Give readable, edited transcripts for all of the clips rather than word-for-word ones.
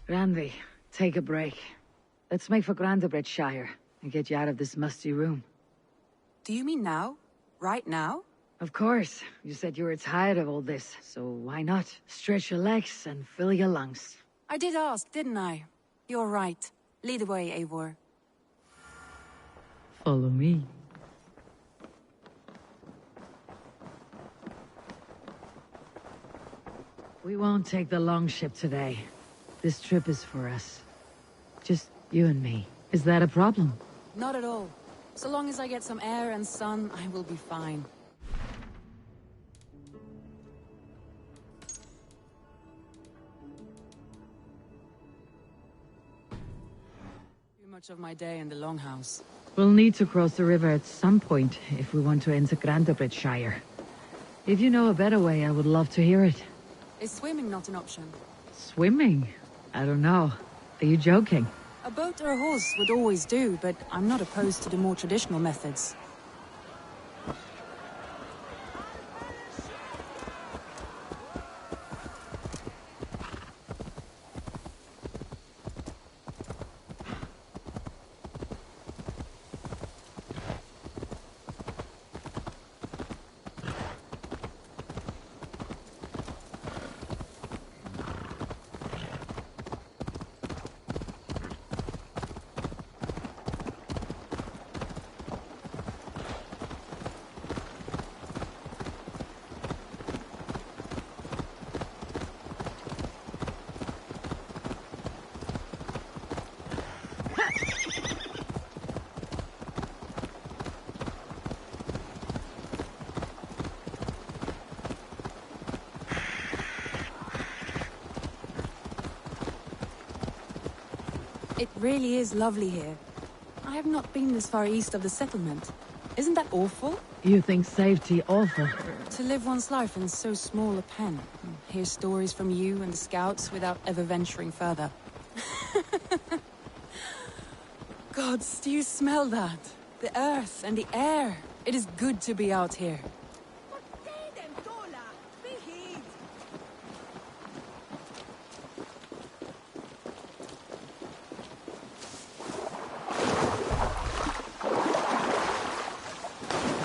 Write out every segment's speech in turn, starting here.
Randy, take a break. Let's make for Grandabridgeshire and get you out of this musty room. Do you mean now? Right now? Of course. You said you were tired of all this, so why not? Stretch your legs and fill your lungs. I did ask, didn't I? You're right. Lead the way, Eivor. Follow me. We won't take the long ship today. This trip is for us. Just you and me. Is that a problem? Not at all. So long as I get some air and sun, I will be fine. Too much of my day in the Longhouse. We'll need to cross the river at some point if we want to enter Grandabridgeshire. If you know a better way, I would love to hear it. Is swimming not an option? Swimming? I don't know. Are you joking? A boat or a horse would always do, but I'm not opposed to the more traditional methods. It really is lovely here. I have not been this far east of the settlement. Isn't that awful? You think safety awful? To live one's life in so small a pen. Hear stories from you and the scouts without ever venturing further. Gods, do you smell that? The earth and the air. It is good to be out here.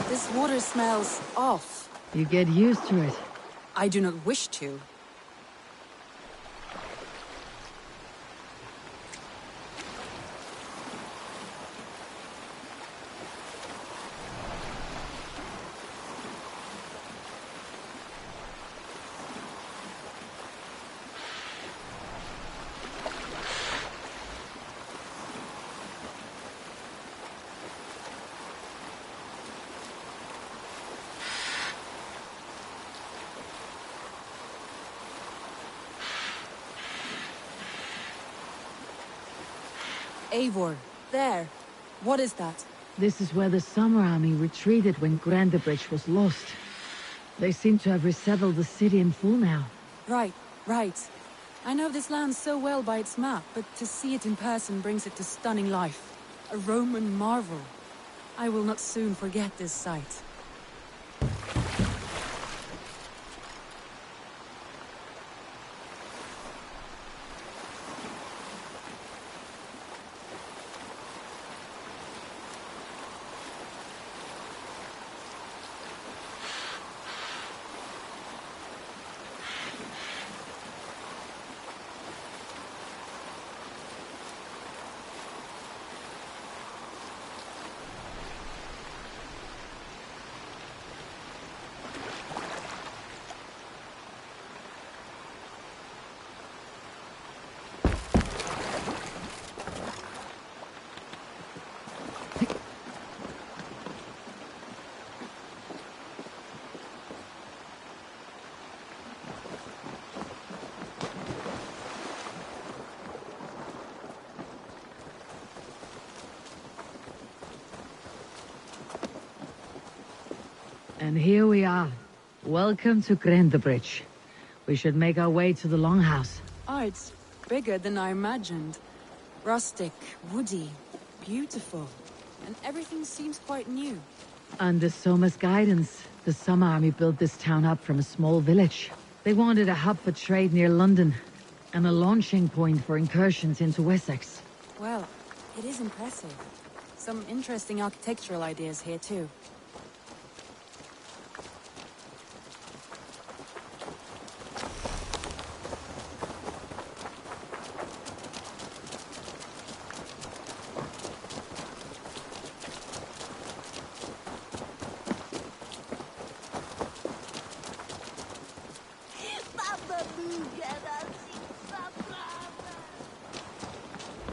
This water smells off. You get used to it. I do not wish to. Eivor, there. What is that? This is where the Summer Army retreated when Grandabridge was lost. They seem to have resettled the city in full now. Right. I know this land so well by its map, but to see it in person brings it to stunning life. A Roman marvel. I will not soon forget this sight. And here we are. Welcome to Grandabridge. We should make our way to the Longhouse. Oh, it's bigger than I imagined. Rustic, woody, beautiful. And everything seems quite new. Under Soma's guidance, the Summer Army built this town up from a small village. They wanted a hub for trade near London. And a launching point for incursions into Wessex. Well, it is impressive. Some interesting architectural ideas here, too.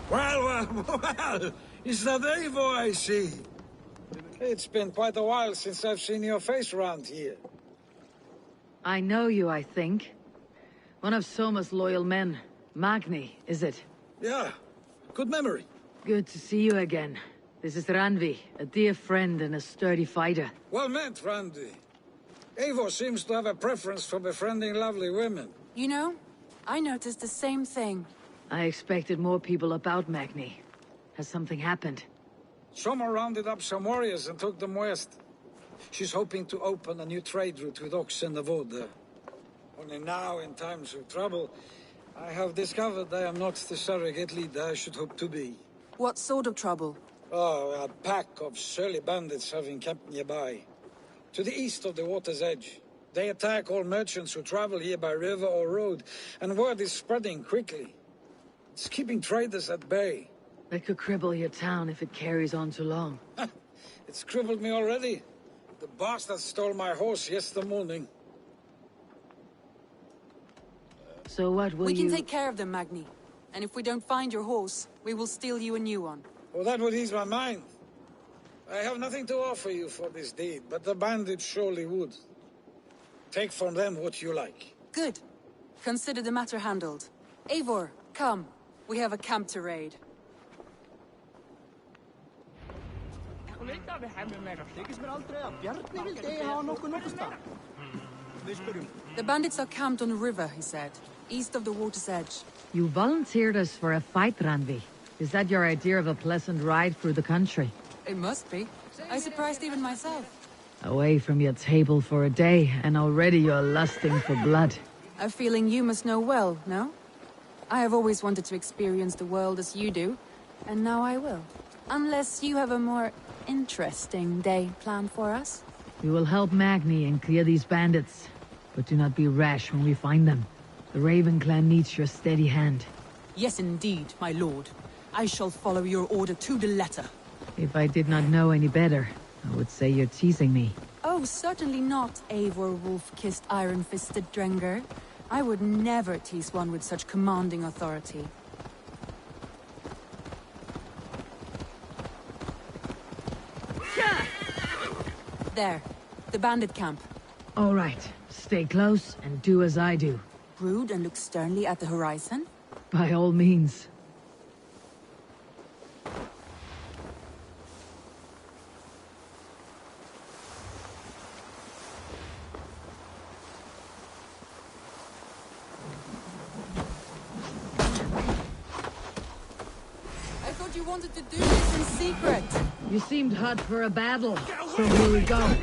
Well, is that Eivor I see? It's been quite a while since I've seen your face around here. I know you, I think. One of Soma's loyal men. Magni, is it? Yeah, good memory. Good to see you again. This is Randvi, a dear friend and a sturdy fighter. Well met, Randi. Eivor seems to have a preference for befriending lovely women. You know, I noticed the same thing. I expected more people about Magni. Has something happened? Soma rounded up some warriors and took them west. She's hoping to open a new trade route with Ox and the Wood. Only now, in times of trouble, I have discovered I am not the surrogate leader I should hope to be. What sort of trouble? Oh, a pack of surly bandits have encamped nearby. To the east of the water's edge. They attack all merchants who travel here by river or road, and word is spreading quickly. It's keeping traders at bay. That could cripple your town if it carries on too long. It's crippled me already. The bastard stole my horse yesterday morning. So what will We you... can take care of them, Magni. And if we don't find your horse, we will steal you a new one. Well, that would ease my mind. I have nothing to offer you for this deed, but the bandits surely would. Take from them what you like. Good. Consider the matter handled. Eivor, come. We have a camp to raid. The bandits are camped on the river, he said. East of the water's edge. You volunteered us for a fight, Randvi. Is that your idea of a pleasant ride through the country? It must be. I surprised even myself. Away from your table for a day, and already you're lusting for blood. A feeling you must know well, no? I have always wanted to experience the world as you do, and now I will. Unless you have a more interesting day planned for us? We will help Magni and clear these bandits. But do not be rash when we find them. The Raven clan needs your steady hand. Yes, indeed, my lord. I shall follow your order to the letter. If I did not know any better, I would say you're teasing me. Oh, certainly not, Eivor wolf-kissed iron-fisted Drenger. I would never tease one with such commanding authority. There, the bandit camp. All right, stay close and do as I do. Brood and look sternly at the horizon? By all means. I thought you wanted to do this in secret. You seemed hot for a battle, so here we go.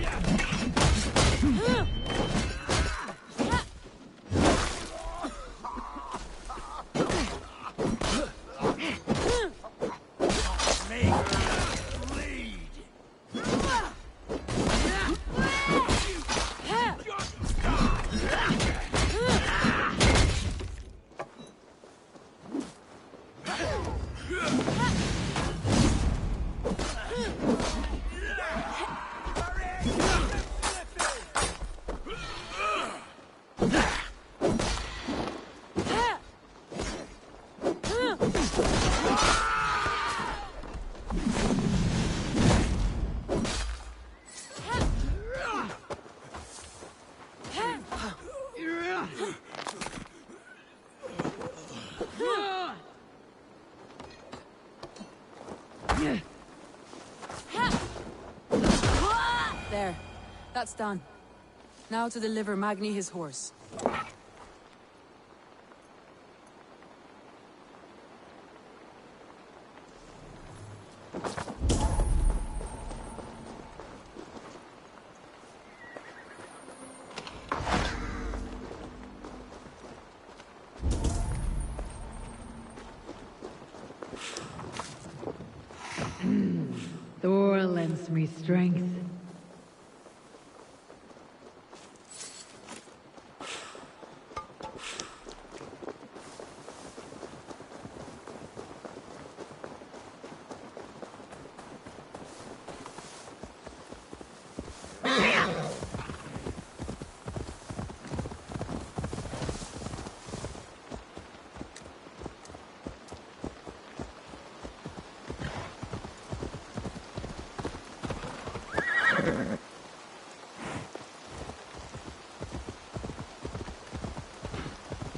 There. That's done. Now to deliver Magni his horse. Thor lends me strength.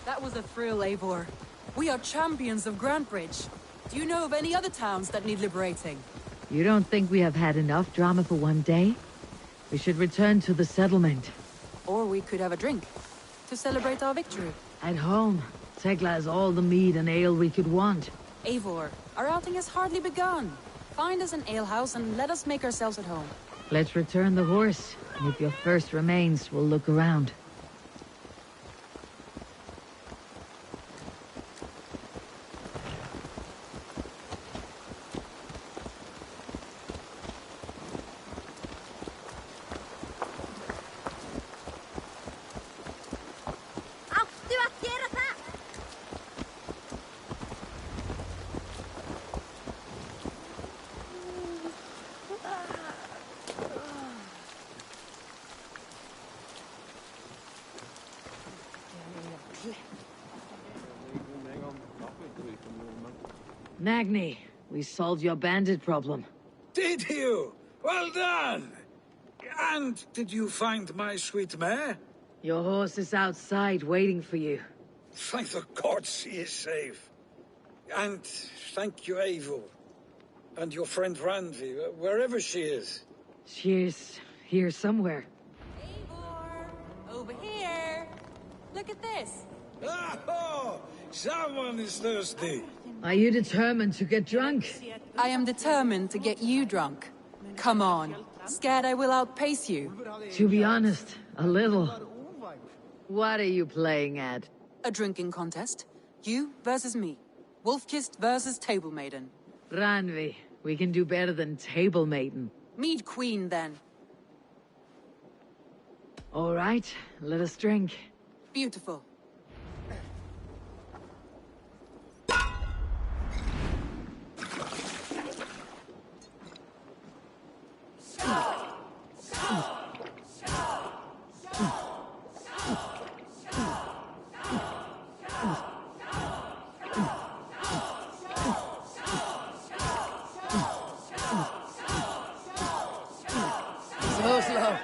That was a thrill, Eivor. We are champions of Grantebridge. Do you know of any other towns that need liberating? You don't think we have had enough drama for one day? We should return to the settlement. Or we could have a drink, to celebrate our victory. At home, Tekla has all the mead and ale we could want. Eivor, our outing has hardly begun. Find us an alehouse and let us make ourselves at home. Let's return the horse. If your thirst remains, we'll look around. Nagni, we solved your bandit problem. Did you? Well done! And did you find my sweet mare? Your horse is outside waiting for you. Thank the gods she is safe. And thank you, Eivor. And your friend Randvi, wherever she is. She is here somewhere. Eivor! Over here! Look at this! Oh! Someone is thirsty. Are you determined to get drunk? I am determined to get you drunk. Come on. Scared I will outpace you? To be honest, a little. What are you playing at? A drinking contest. You versus me. Wolf-kissed versus Table Maiden. Ranvi, we can do better than Table Maiden. Mead Queen, then. All right, let us drink. Beautiful. So slow.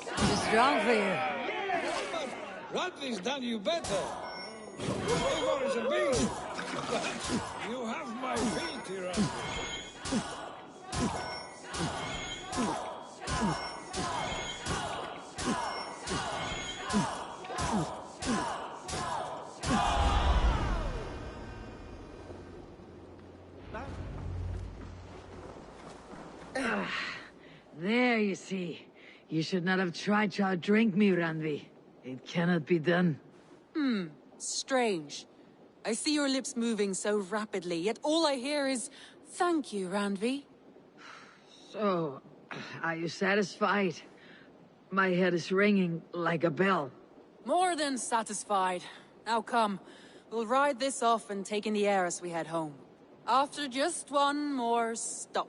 Too strong for you. Radley's done you better. Eivor is a beast. But you have my feet, Radley. There, you see. You should not have tried to outdrink me, Ranvi. It cannot be done. Strange. I see your lips moving so rapidly, yet all I hear is, "Thank you, Randvi." So, are you satisfied? My head is ringing like a bell. More than satisfied. Now come, we'll ride this off and take in the air as we head home. After just one more stop.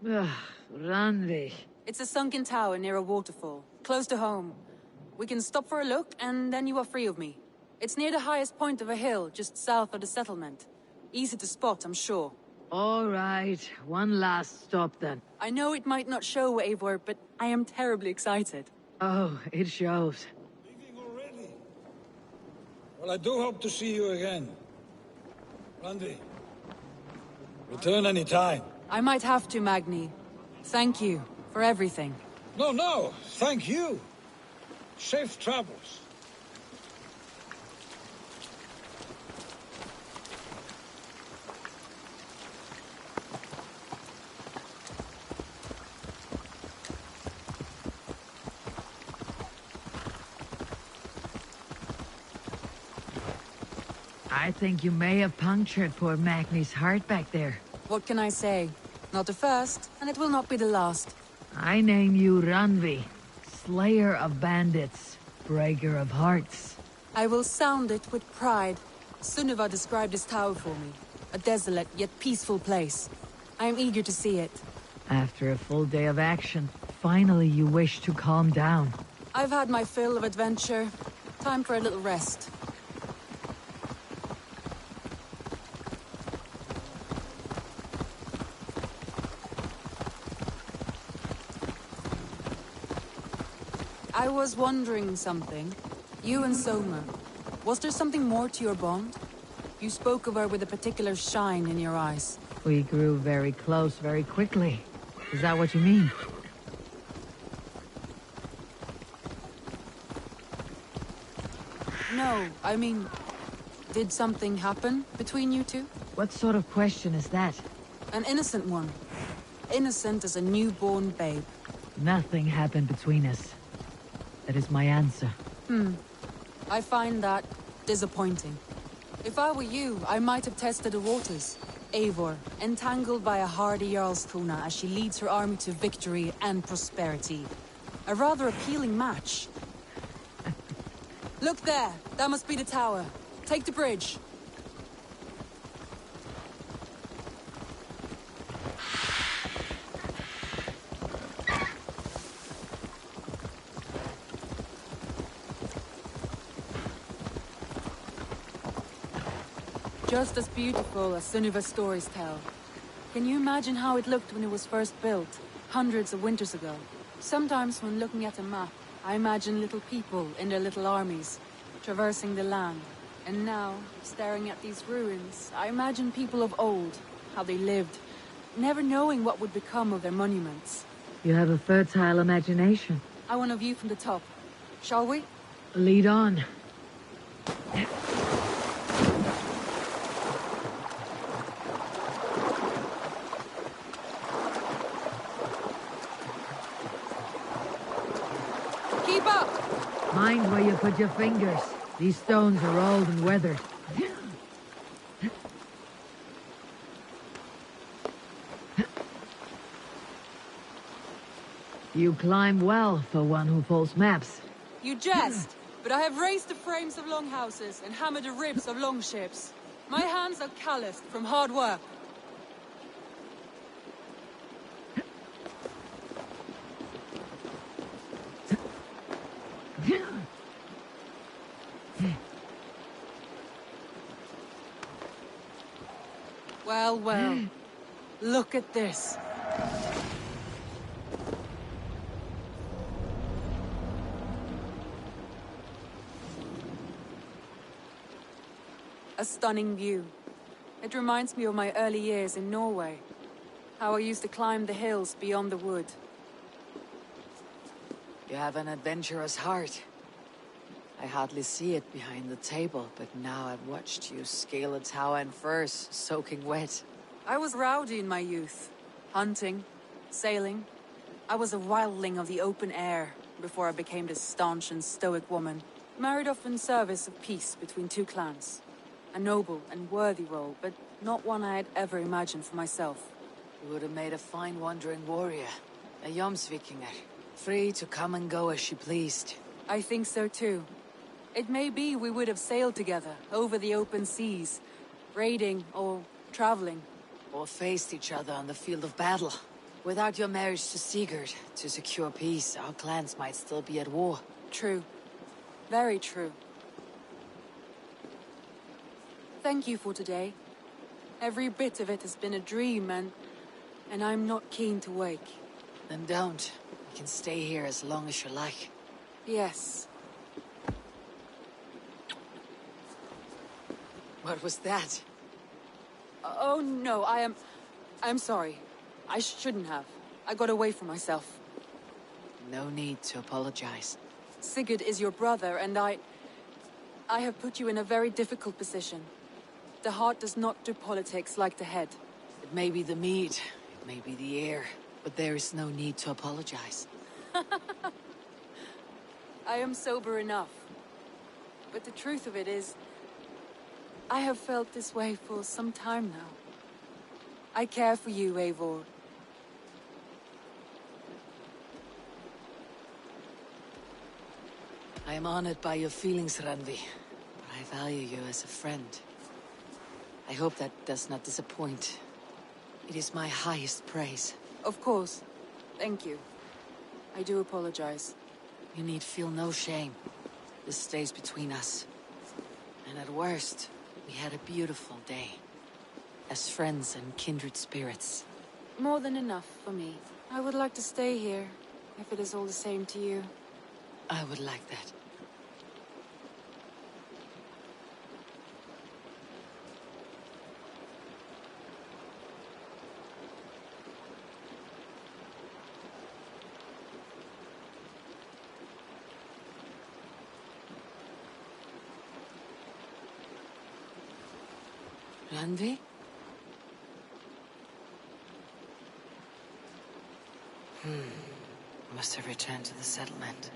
Ranvi. It's a sunken tower near a waterfall, close to home. We can stop for a look, and then you are free of me. It's near the highest point of a hill, just south of the settlement. Easy to spot, I'm sure. All right, one last stop then. I know it might not show, Eivor, but I am terribly excited. Oh, it shows. Leaving already? Well, I do hope to see you again. Randy, return any time. I might have to, Magni. Thank you for everything. No, thank you. Safe travels. I think you may have punctured poor Magni's heart back there. What can I say? Not the first, and it will not be the last. I name you Ranvi, Slayer of Bandits, Breaker of Hearts. I will sound it with pride. Sunniva described this tower for me. A desolate yet peaceful place. I am eager to see it. After a full day of action, finally you wish to calm down. I've had my fill of adventure. Time for a little rest. I was wondering something. You and Soma. Was there something more to your bond? You spoke of her with a particular shine in your eyes. We grew very close very quickly. Is that what you mean? No, I mean... Did something happen between you two? What sort of question is that? An innocent one. Innocent as a newborn babe. Nothing happened between us. That is my answer. I find that disappointing. If I were you, I might have tested the waters. Eivor, entangled by a hardy Jarlstuna as she leads her army to victory and prosperity. A rather appealing match. Look there! That must be the tower. Take the bridge. Just as beautiful as Sunniva's stories tell. Can you imagine how it looked when it was first built, hundreds of winters ago? Sometimes when looking at a map, I imagine little people in their little armies, traversing the land. And now, staring at these ruins, I imagine people of old, how they lived, never knowing what would become of their monuments. You have a fertile imagination. I want a view from the top. Shall we? Lead on. Keep up! Mind where you put your fingers. These stones are old and weathered. You climb well for one who folds maps. You jest, but I have raised the frames of longhouses and hammered the ribs of longships. My hands are calloused from hard work. Well, well. Look at this. A stunning view. It reminds me of my early years in Norway. How I used to climb the hills beyond the wood. You have an adventurous heart. I hardly see it behind the table, but now I've watched you scale a tower in furs, soaking wet. I was rowdy in my youth. Hunting, sailing. I was a wildling of the open air before I became this staunch and stoic woman. Married off in service of peace between two clans. A noble and worthy role, but not one I had ever imagined for myself. You would have made a fine wandering warrior. A Jomsvikinger, free to come and go as she pleased. I think so too. It may be we would have sailed together, over the open seas, raiding or traveling. Or faced each other on the field of battle. Without your marriage to Sigurd, to secure peace, our clans might still be at war. True. Very true. Thank you for today. Every bit of it has been a dream, and I'm not keen to wake. Then don't. You can stay here as long as you like. Yes. What was that? Oh no, I'm sorry. I shouldn't have. I got away from myself. No need to apologize. Sigurd is your brother, and I have put you in a very difficult position. The heart does not do politics like the head. It may be the mead, it may be the air, but there is no need to apologize. I am sober enough. But the truth of it is, I have felt this way for some time now. I care for you, Eivor. I am honored by your feelings, Randvi, but I value you as a friend. I hope that does not disappoint. It is my highest praise. Of course. Thank you. I do apologize. You need feel no shame. This stays between us. And at worst, we had a beautiful day. As friends and kindred spirits. More than enough for me. I would like to stay here, if it is all the same to you. I would like that. Randvi? Must have returned to the settlement.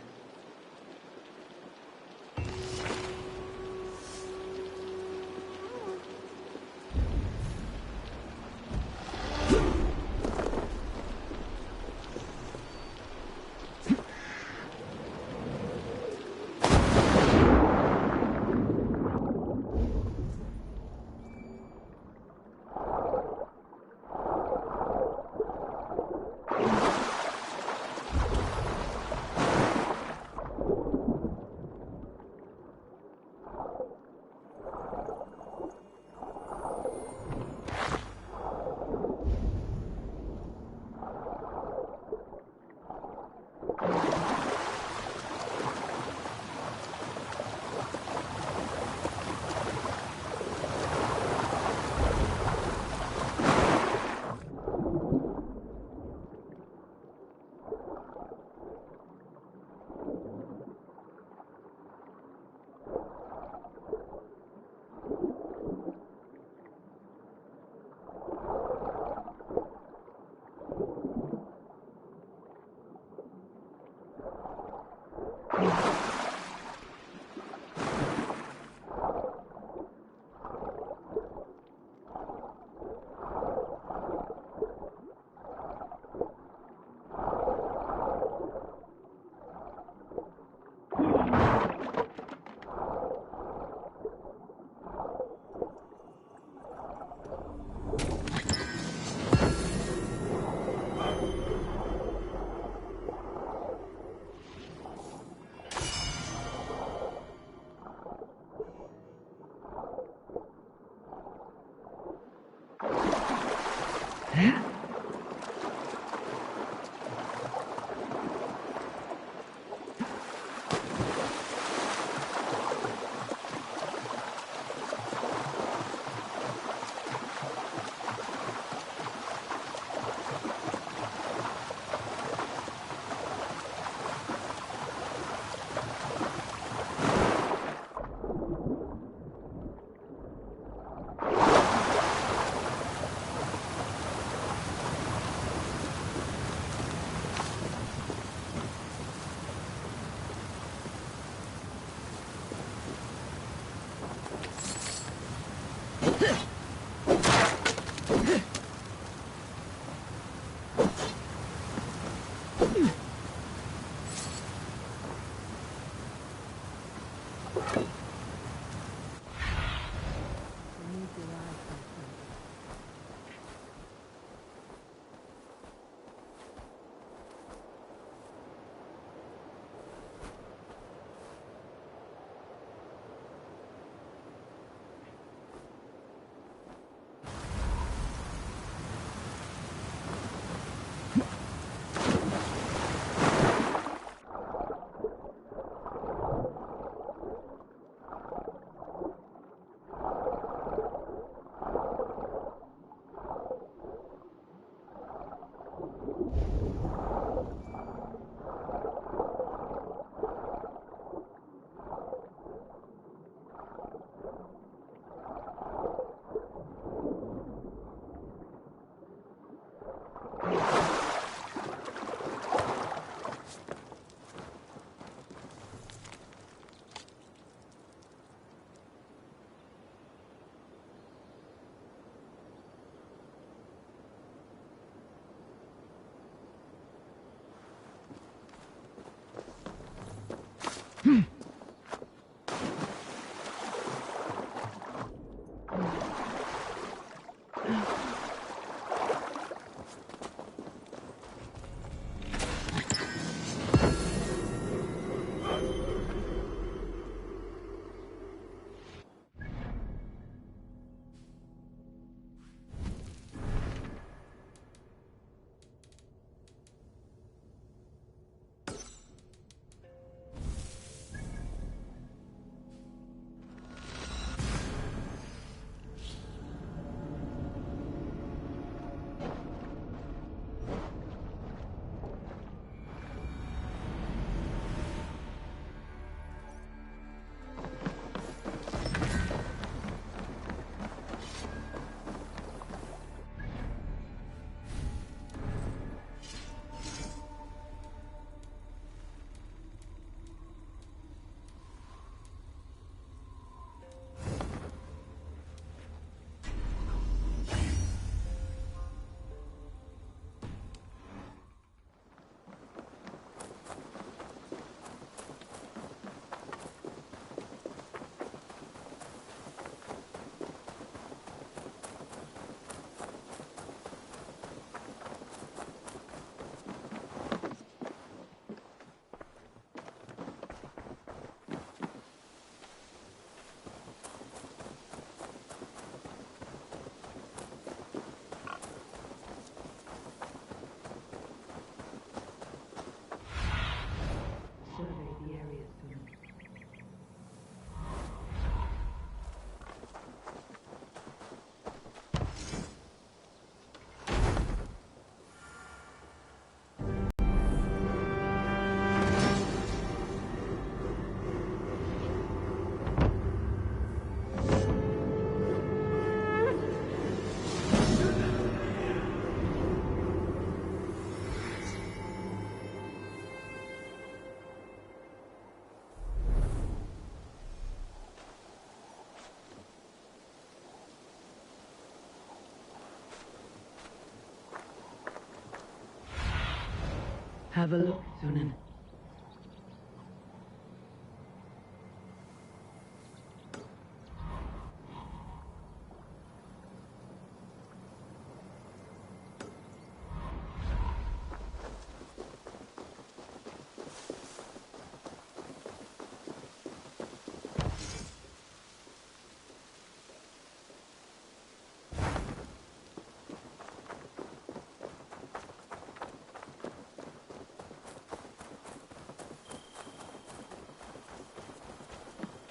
Have a look, Sunan.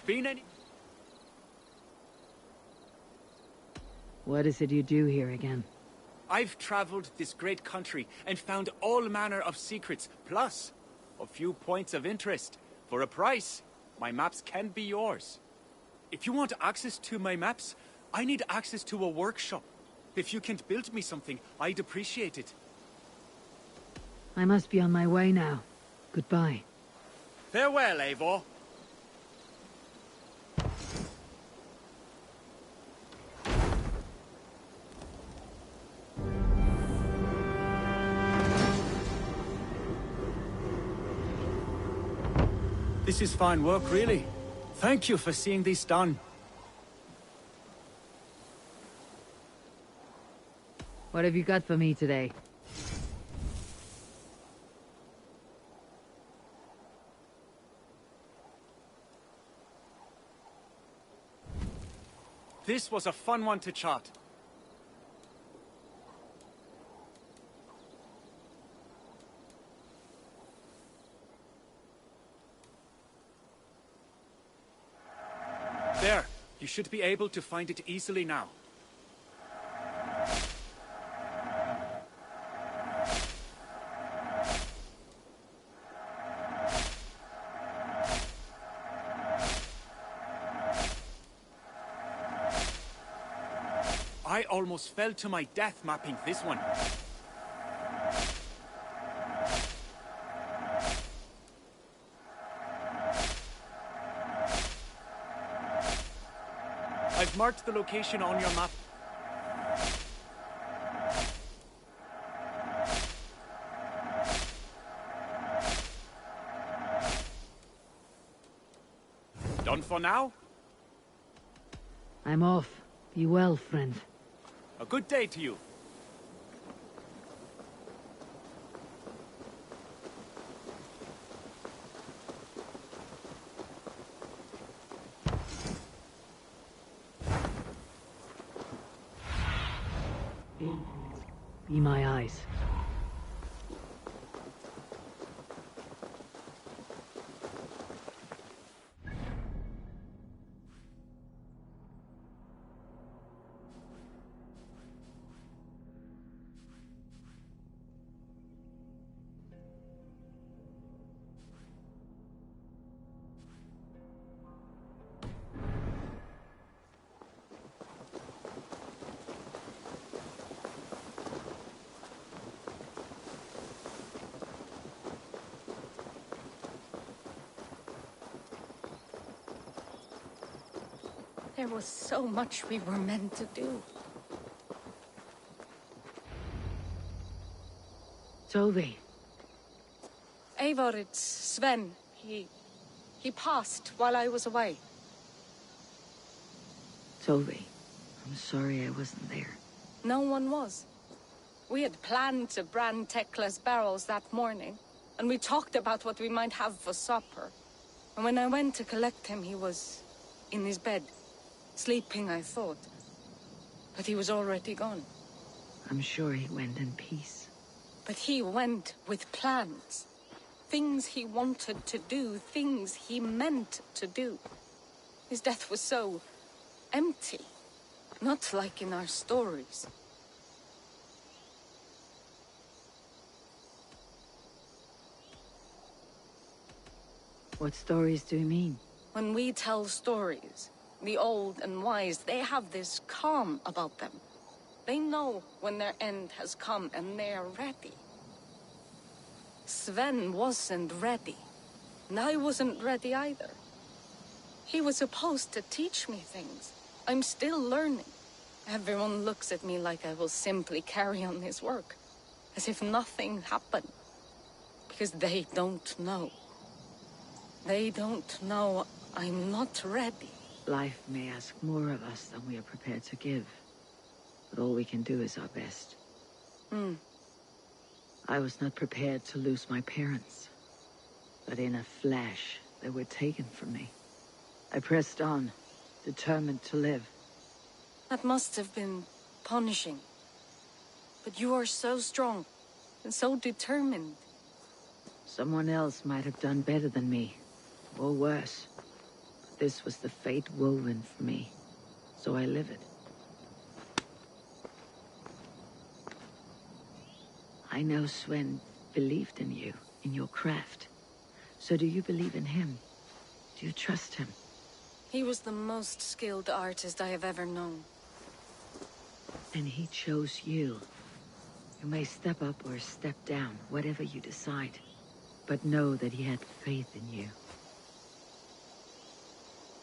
Been any? What is it you do here again? I've traveled this great country and found all manner of secrets, plus a few points of interest. For a price, my maps can be yours. If you want access to my maps, I need access to a workshop. If you can build me something, I'd appreciate it. I must be on my way now. Goodbye. Farewell, Eivor. This is fine work, really. Thank you for seeing this done. What have you got for me today? This was a fun one to chart. There, you should be able to find it easily now. I almost fell to my death mapping this one. I've marked the location on your map. Done for now? I'm off. Be well, friend. A good day to you. Be my eyes. There was so much we were meant to do. Toby. Eivor, it's Sven. He passed while I was away. Toby. I'm sorry I wasn't there. No one was. We had planned to brand Tekla's barrels that morning, and we talked about what we might have for supper. And when I went to collect him, he was in his bed. Sleeping, I thought. But he was already gone. I'm sure he went in peace. But he went with plans. Things he wanted to do, things he meant to do. His death was so empty. Not like in our stories. What stories do you mean? When we tell stories, the old and wise, they have this calm about them. They know when their end has come and they're ready. Sven wasn't ready. And I wasn't ready either. He was supposed to teach me things. I'm still learning. Everyone looks at me like I will simply carry on his work. As if nothing happened. Because they don't know. They don't know I'm not ready. Life may ask more of us than we are prepared to give. But all we can do is our best. I was not prepared to lose my parents. But in a flash, they were taken from me. I pressed on, determined to live. That must have been punishing. But you are so strong and so determined. Someone else might have done better than me, or worse. But this was the fate woven for me, so I live it. I know Sven believed in you, in your craft. So do you believe in him? Do you trust him? He was the most skilled artist I have ever known. And he chose you. You may step up or step down, whatever you decide. But know that he had faith in you.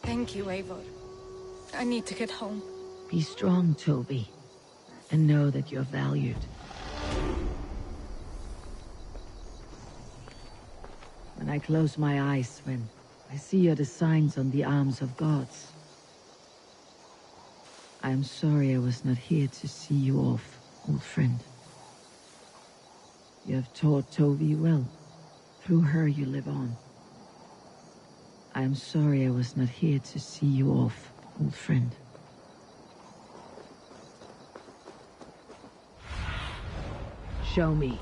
Thank you, Eivor. I need to get home. Be strong, Toby. And know that you're valued. When I close my eyes, Sven, I see your designs on the arms of gods. I am sorry I was not here to see you off, old friend. You have taught Toby well. Through her you live on. I am sorry I was not here to see you off, old friend. Show me.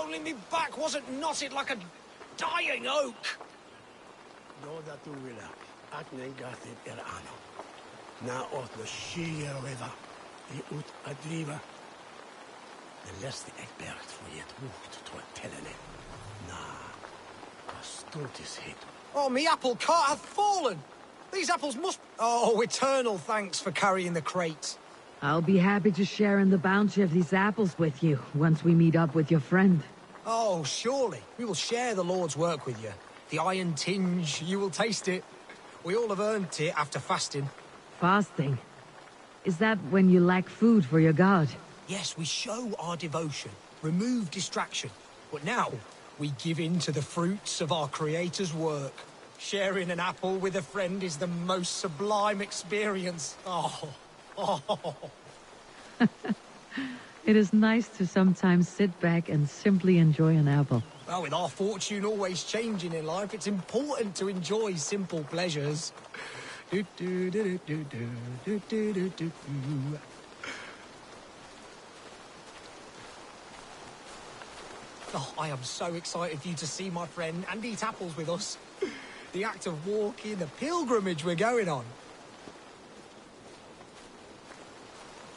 only me back wasn't knotted like a dying oak. Noda tuila, atnen gathit ano. Na ot the shia river, the ut adriva. The less the ekbergt for yet walked to a telene. A stunt is hit. Oh, me apple cart hath fallen! These apples must... Oh, eternal thanks for carrying the crates. I'll be happy to share in the bounty of these apples with you, once we meet up with your friend. Oh, surely. We will share the Lord's work with you. The iron tinge, you will taste it. We all have earned it after fasting. Fasting? Is that when you lack food for your god? Yes, we show our devotion, remove distraction. But now, we give in to the fruits of our Creator's work. Sharing an apple with a friend is the most sublime experience. Oh. It is nice to sometimes sit back and simply enjoy an apple. Well, with our fortune always changing in life, it's important to enjoy simple pleasures. Oh, I am so excited for you to see my friend and eat apples with us. The act of walking, the pilgrimage we're going on.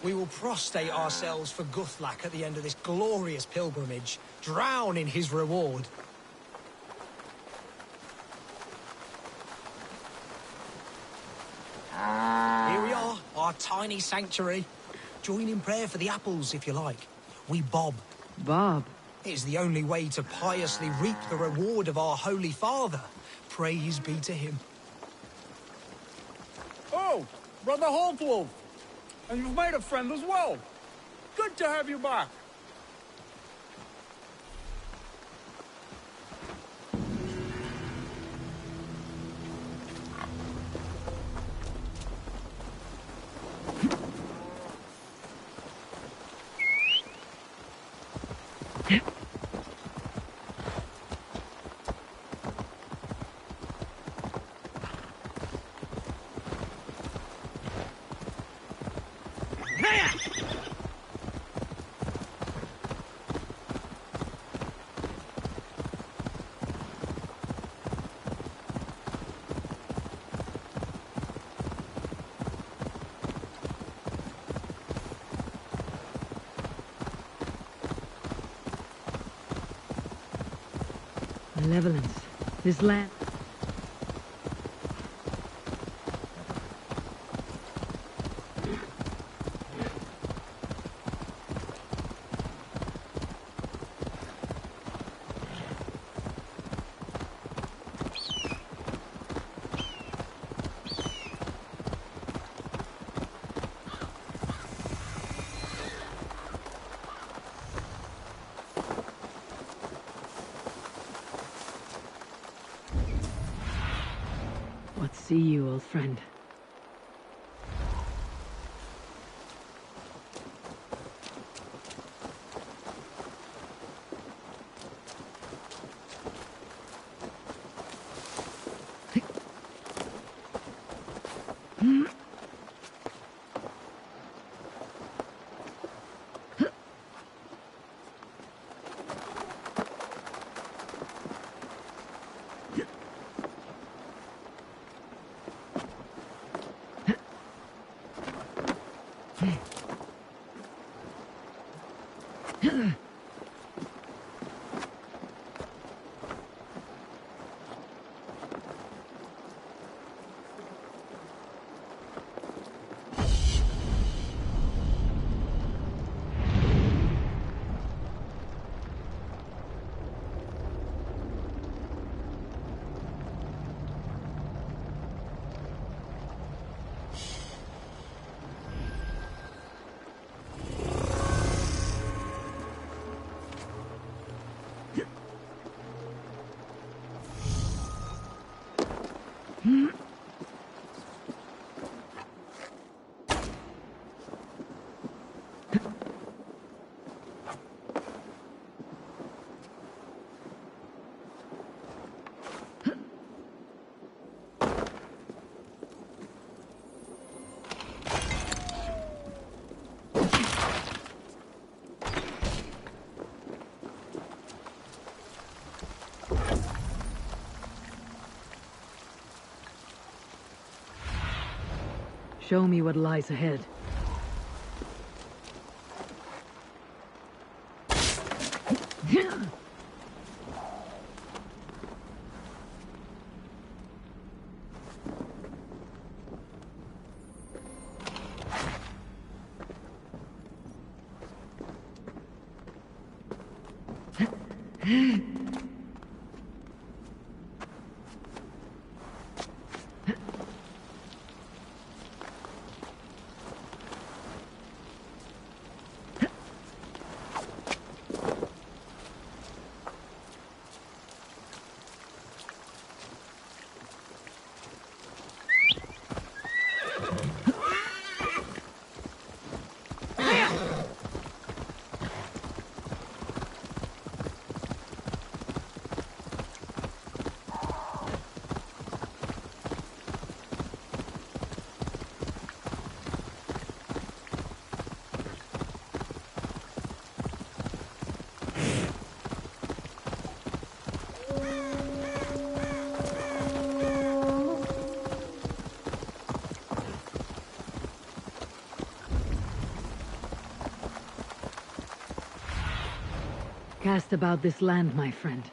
We will prostrate ourselves for Guthlak at the end of this glorious pilgrimage, drown in his reward. Here we are, our tiny sanctuary. Join in prayer for the apples, if you like. We bob. Bob? It is the only way to piously reap the reward of our Holy Father. Praise be to him. Oh, Brother Holtwolf. And you've made a friend as well. Good to have you back. Malevolence. This land... What see you, old friend? show me what lies ahead. Cast about this land, my friend.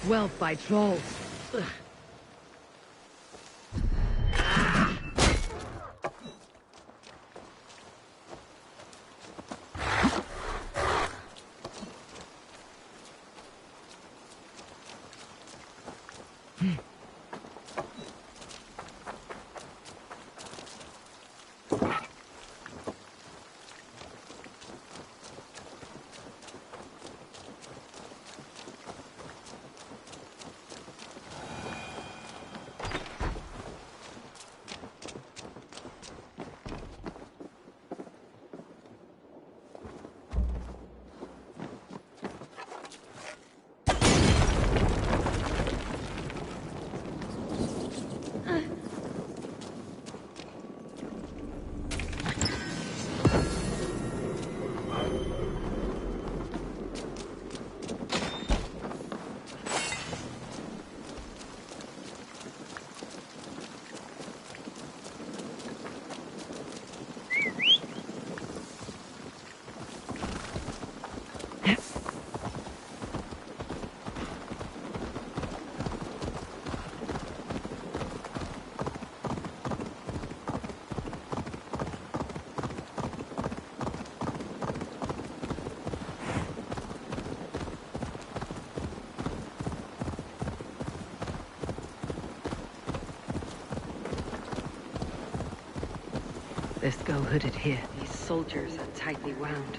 Well, by trolls. Ugh. Best go hooded here. These soldiers are tightly wound.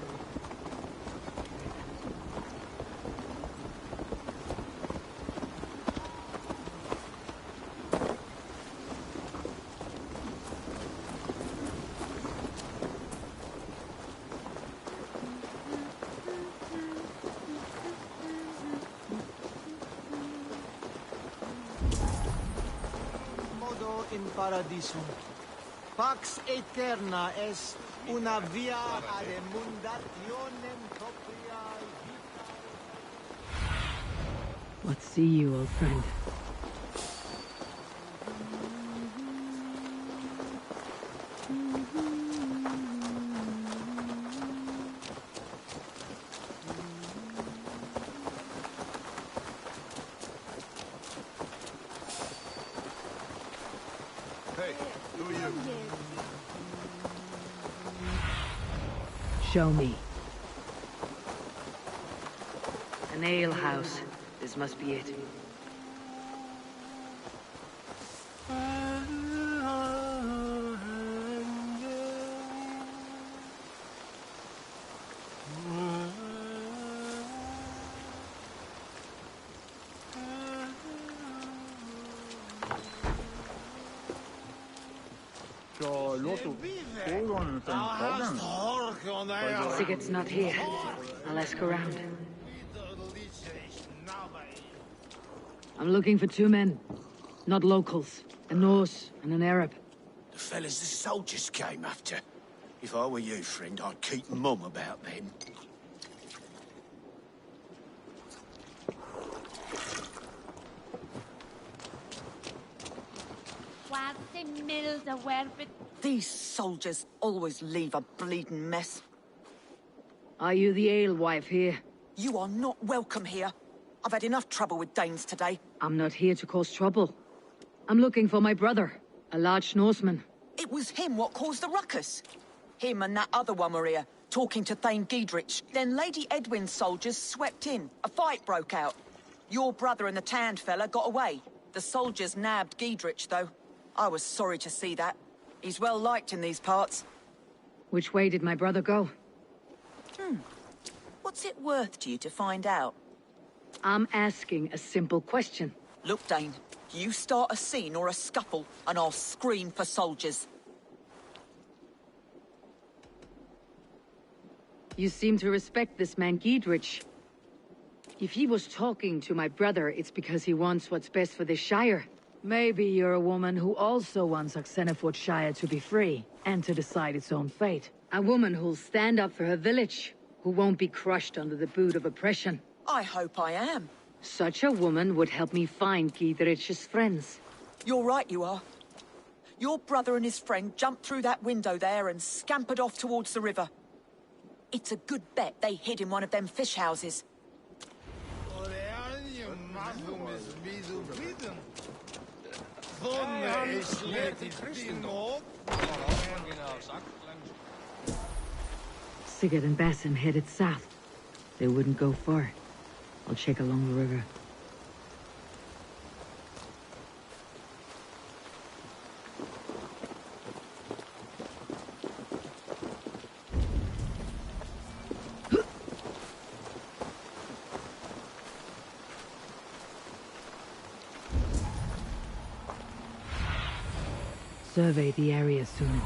Modo in paradisum. Pax eterna est una via ad emundationem propriae vitae. What see you, old friend? Hey, who are you? Show me. An ale house. This must be it. Sigurd's not here. I'll ask around. I'm looking for two men. Not locals. A Norse and an Arab. The fellas the soldiers came after. If I were you, friend, I'd keep mum about them. These soldiers always leave a bleeding mess. Are you the alewife here? You are not welcome here. I've had enough trouble with Danes today. I'm not here to cause trouble. I'm looking for my brother, a large Norseman. It was him what caused the ruckus. Him and that other one were here, talking to Thane Giedrich. Then Lady Edwin's soldiers swept in. A fight broke out. Your brother and the tanned fella got away. The soldiers nabbed Giedrich, though. I was sorry to see that. He's well liked in these parts. Which way did my brother go? What's it worth to you to find out? I'm asking a simple question. Look, Dane, you start a scene or a scuffle, and I'll scream for soldiers. You seem to respect this man Giedrich. If he was talking to my brother, it's because he wants what's best for this Shire. Maybe you're a woman who also wants Oxenford Shire to be free, and to decide its own fate. A woman who'll stand up for her village, who won't be crushed under the boot of oppression. I hope I am. Such a woman would help me find Giedrich's friends. You're right, you are. Your brother and his friend jumped through that window there and scampered off towards the river. It's a good bet they hid in one of them fish houses. Sigurd and Basim headed south. They wouldn't go far. I'll check along the river. Survey the area soon.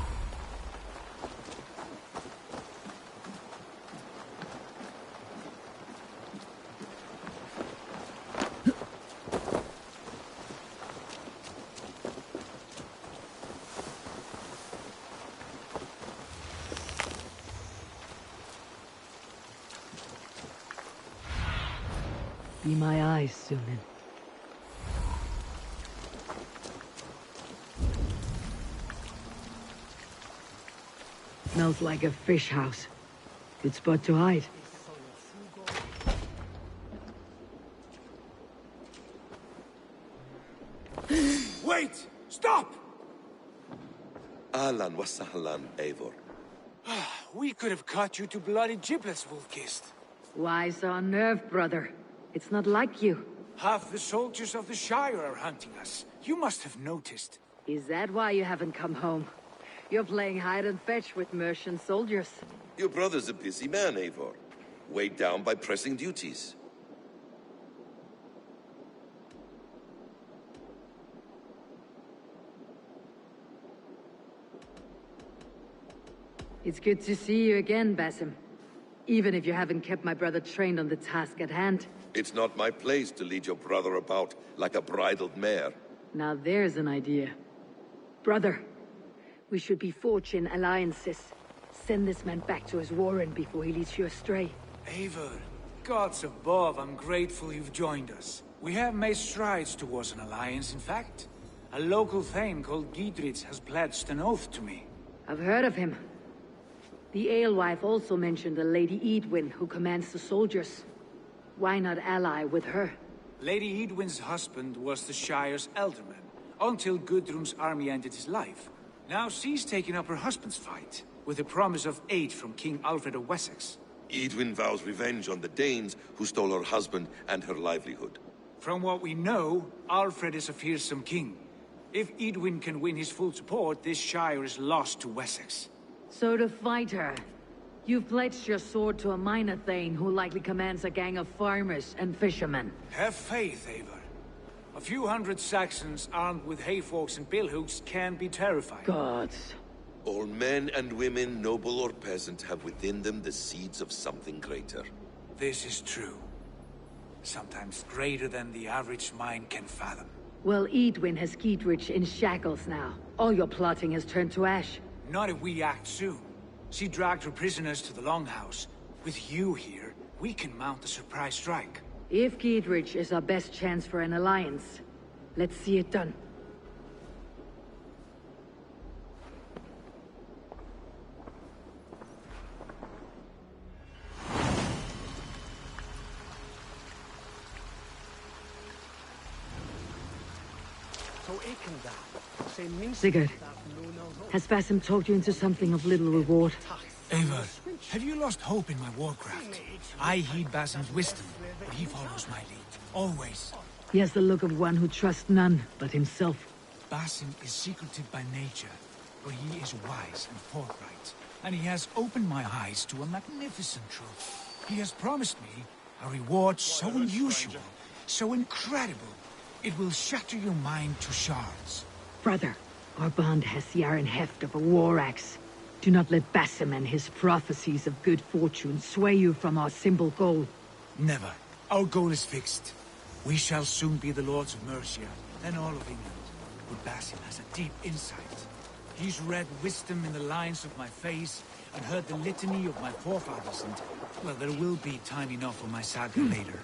Be my eyes, Sunan. Smells like a fish house. Good spot to hide. Wait! Stop! Ahlan wa sahlan, Eivor. We could have cut you to bloody giblets, Wolf-Kissed. Why so unnerved, brother? It's not like you. Half the soldiers of the Shire are hunting us. You must have noticed. Is that why you haven't come home? You're playing hide and fetch with Mercian soldiers. Your brother's a busy man, Eivor. Weighed down by pressing duties. It's good to see you again, Basim. Even if you haven't kept my brother trained on the task at hand. It's not my place to lead your brother about like a bridled mare. Now there's an idea. Brother, we should be forging alliances. Send this man back to his warren before he leads you astray. Eivor, gods above, I'm grateful you've joined us. We have made strides towards an alliance, in fact. A local thane called Giedrich has pledged an oath to me. I've heard of him. The alewife also mentioned a Lady Edwin who commands the soldiers. Why not ally with her? Lady Edwin's husband was the Shire's elderman, until Gudrun's army ended his life. Now she's taken up her husband's fight, with the promise of aid from King Alfred of Wessex. Edwin vows revenge on the Danes who stole her husband and her livelihood. From what we know, Alfred is a fearsome king. If Edwin can win his full support, this Shire is lost to Wessex. So to fight her, you've pledged your sword to a minor thane who likely commands a gang of farmers and fishermen. Have faith, Eivor. A few hundred Saxons armed with hayforks and billhooks can be terrifying. Gods. All men and women, noble or peasant, have within them the seeds of something greater. This is true. Sometimes greater than the average mind can fathom. Well, Edwin has Giedrich in shackles now. All your plotting has turned to ash. Not if we act soon. She dragged her prisoners to the Longhouse. With you here, we can mount a surprise strike. If Giedrich is our best chance for an alliance, let's see it done. Sigurd, has Basim talked you into something of little reward? Eivor, have you lost hope in my warcraft? I heed Basim's wisdom, but he follows my lead. Always. He has the look of one who trusts none but himself. Basim is secretive by nature, but he is wise and forthright. And he has opened my eyes to a magnificent truth. He has promised me a reward so unusual, so incredible, it will shatter your mind to shards. Brother, our bond has the iron heft of a war axe. Do not let Basim and his prophecies of good fortune sway you from our simple goal. Never. Our goal is fixed. We shall soon be the lords of Mercia, then all of England. But Basim has a deep insight. He's read wisdom in the lines of my face, and heard the litany of my forefathers, and, well, there will be time enough for my saga later.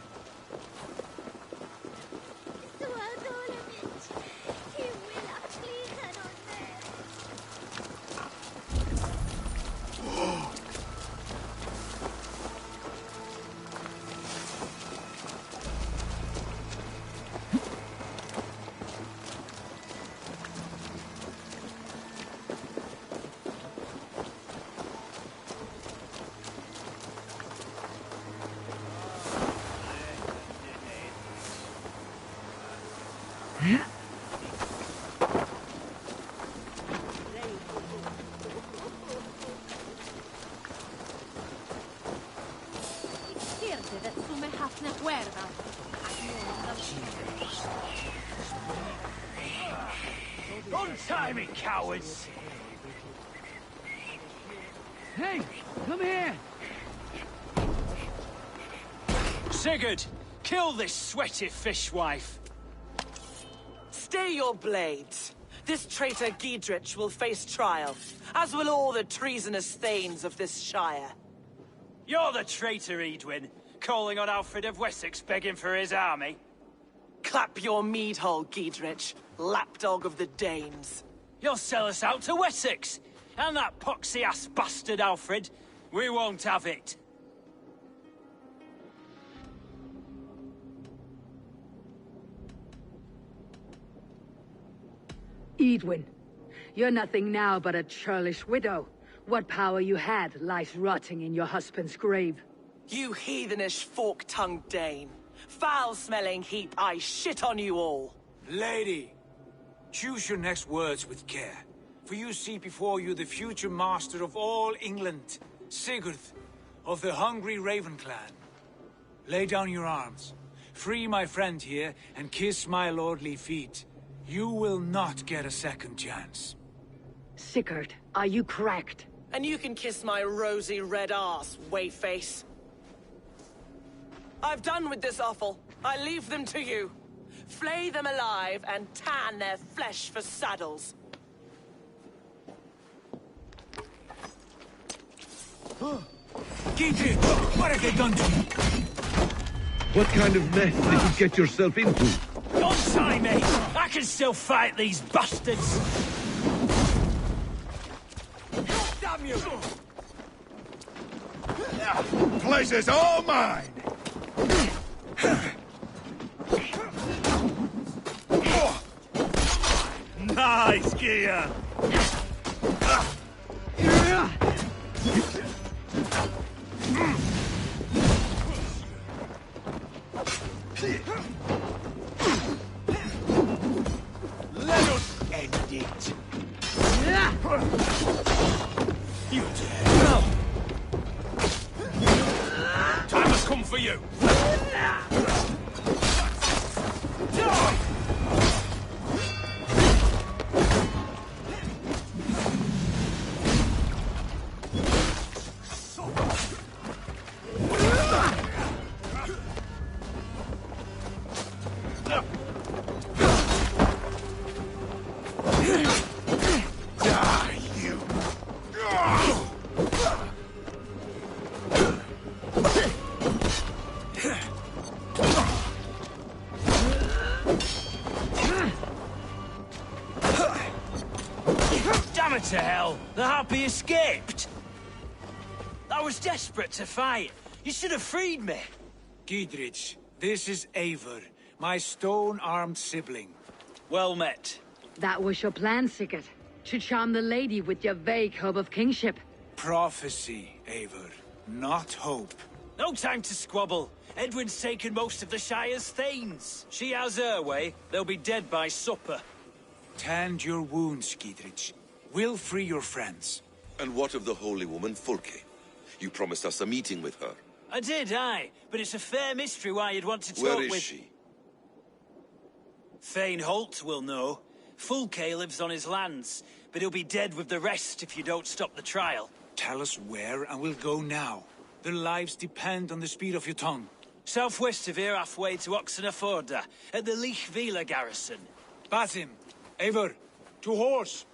Don't tie me, cowards! Hey, come here! Sigurd, kill this sweaty fishwife! Stay your blades. This traitor Giedrich will face trial, as will all the treasonous thanes of this shire. You're the traitor, Edwin, calling on Alfred of Wessex begging for his army. Clap your mead hole, Giedrich, lapdog of the Danes. You'll sell us out to Wessex, and that poxy-ass bastard Alfred. We won't have it. Edwin, you're nothing now but a churlish widow. What power you had lies rotting in your husband's grave. You heathenish fork-tongued Dane. Foul-smelling heap, I shit on you all. Lady, choose your next words with care. For you see before you the future master of all England, Sigurd, of the hungry Raven clan. Lay down your arms. Free my friend here, and kiss my lordly feet. You will not get a second chance. Sigurd, are you cracked? And you can kiss my rosy red arse, wayface. I've done with this offal. I leave them to you. Flay them alive and tan their flesh for saddles. Gidrit, what have they done to you? What kind of mess did you get yourself into? Don't sorry, mate. I can still fight these bastards. Damn you! Pleasure's all mine! Nice gear. Let us end it. You dare. Time has come for you. Damn it to hell! The harpy escaped! I was desperate to fight. You should have freed me. Gidrich, this is Eivor, my stone-armed sibling. Well met. That was your plan, Sigurd. To charm the lady with your vague hope of kingship. Prophecy, Eivor, not hope. No time to squabble. Edwin's taken most of the Shire's thanes. She has her way. They'll be dead by supper. Tend your wounds, Gidrich. We'll free your friends. And what of the holy woman Fulke? You promised us a meeting with her. I did, aye. But it's a fair mystery why you'd want to talk Where with... is she? Thane Holt will know. Fulke lives on his lands, but he'll be dead with the rest if you don't stop the trial. Tell us where, and we'll go now. Their lives depend on the speed of your tongue. Southwest of here, halfway to Oxenaforda, at the Leich Vila garrison. Basim, Eivor, to horse!